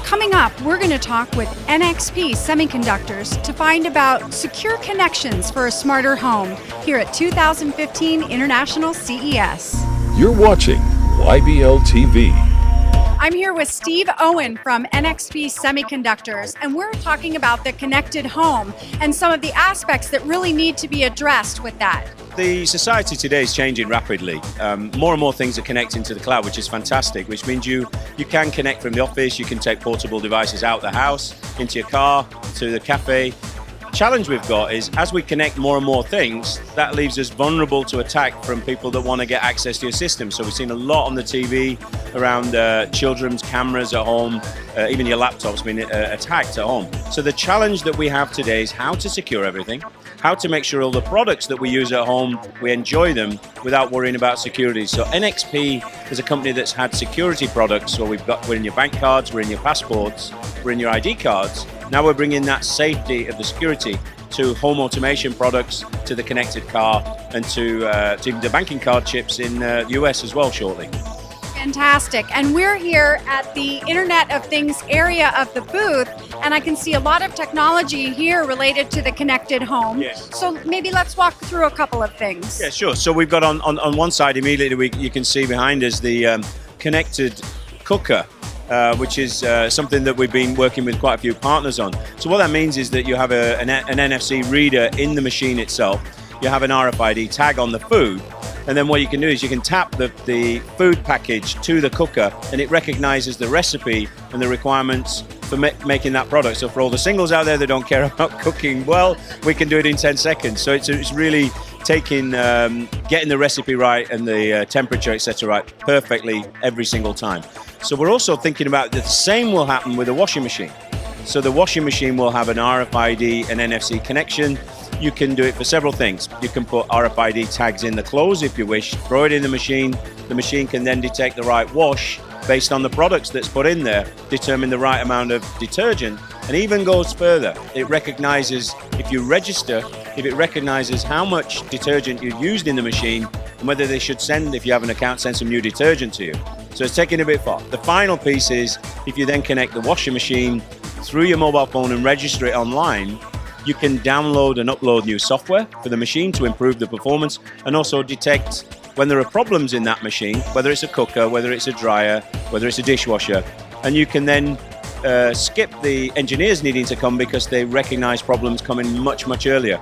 Coming up, we're going to talk with NXP Semiconductors to find about secure connections for a smarter home here at 2015 International CES. You're watching YBLTV. I'm here with Steve Owen from NXP Semiconductors, and we're talking about the connected home and some of the aspects that really need to be addressed with that. The society today is changing rapidly. More and more things are connecting to the cloud, which is fantastic, which means you can connect from the office, you can take portable devices out the house, into your car, to the cafe. Challenge we've got is as we connect more and more things, that leaves us vulnerable to attack from people that want to get access to your system. So we've seen a lot on the TV around children's cameras at home, even your laptops being attacked at home. So the challenge that we have today is how to secure everything, how to make sure all the products that we use at home, we enjoy them without worrying about security. So NXP is a company that's had security products. So we're in your bank cards, we're in your passports, we're in your ID cards. Now we're bringing that safety of the security to home automation products, to the connected car, and to the banking card chips in the US as well shortly. Fantastic. And we're here at the Internet of Things area of the booth, and I can see a lot of technology here related to the connected home. Yes. So maybe let's walk through a couple of things. Yeah, sure. So we've got on one side immediately, you can see behind us the connected cooker. Which is something that we've been working with quite a few partners on. So what that means is that you have an NFC reader in the machine itself, you have an RFID tag on the food, and then what you can do is you can tap the food package to the cooker, and it recognizes the recipe and the requirements for making that product. So for all the singles out there that don't care about cooking well, we can do it in 10 seconds. So it's really taking, getting the recipe right and the temperature, etc. right perfectly every single time. So we're also thinking about the same will happen with a washing machine. So the washing machine will have an RFID and NFC connection. You can do it for several things. You can put RFID tags in the clothes if you wish, throw it in the machine. The machine can then detect the right wash based on the products that's put in there, determine the right amount of detergent, and even goes further. It recognizes, if you register, if it recognizes how much detergent you used in the machine and whether they should send, if you have an account, send some new detergent to you. So it's taking a bit far. The final piece is if you then connect the washing machine through your mobile phone and register it online, you can download and upload new software for the machine to improve the performance and also detect when there are problems in that machine, whether it's a cooker, whether it's a dryer, whether it's a dishwasher, and you can then skip the engineers needing to come because they recognize problems coming much, much earlier.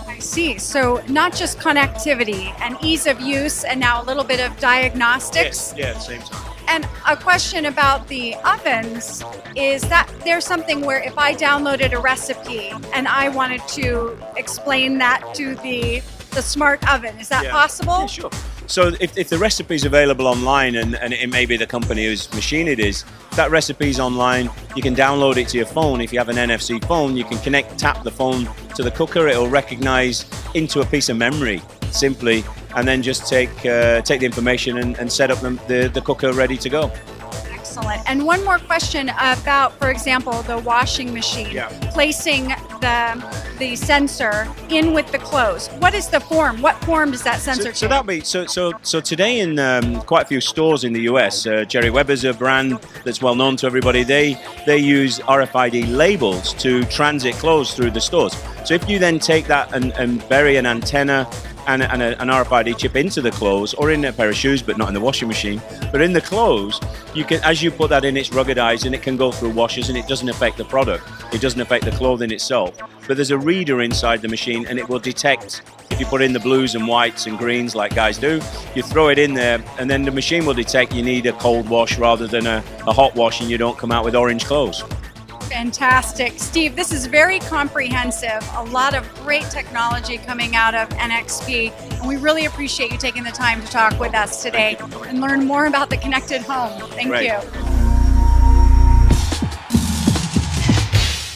I see. So not just connectivity and ease of use and now a little bit of diagnostics. Yes, yeah, at the same time. And a question about the ovens is that there's something where if I downloaded a recipe and I wanted to explain that to the smart oven, is that possible? Yeah, sure. So if the recipe is available online and it may be the company whose machine it is, if that recipe is online, you can download it to your phone. If you have an NFC phone, you can tap the phone to the cooker. It'll recognize into a piece of memory simply, and then just take the information and set up the cooker ready to go. Excellent. And one more question about, for example, the washing machine. Yeah. Placing the sensor in with the clothes. What is the form? What form does that sensor take? So that'll be so today in quite a few stores in the US, Jerry Weber's a brand that's well known to everybody. They use RFID labels to transit clothes through the stores. So if you then take that and bury an antenna and an RFID chip into the clothes, or in a pair of shoes, but not in the washing machine, but in the clothes, you can, as you put that in, it's ruggedized and it can go through washers and it doesn't affect the product. It doesn't affect the clothing itself. But there's a reader inside the machine and it will detect, if you put in the blues and whites and greens like guys do, you throw it in there and then the machine will detect you need a cold wash rather than a hot wash and you don't come out with orange clothes. Fantastic. Steve, this is very comprehensive. A lot of great technology coming out of NXP, and we really appreciate you taking the time to talk with us today and learn more about the connected home. Thank you.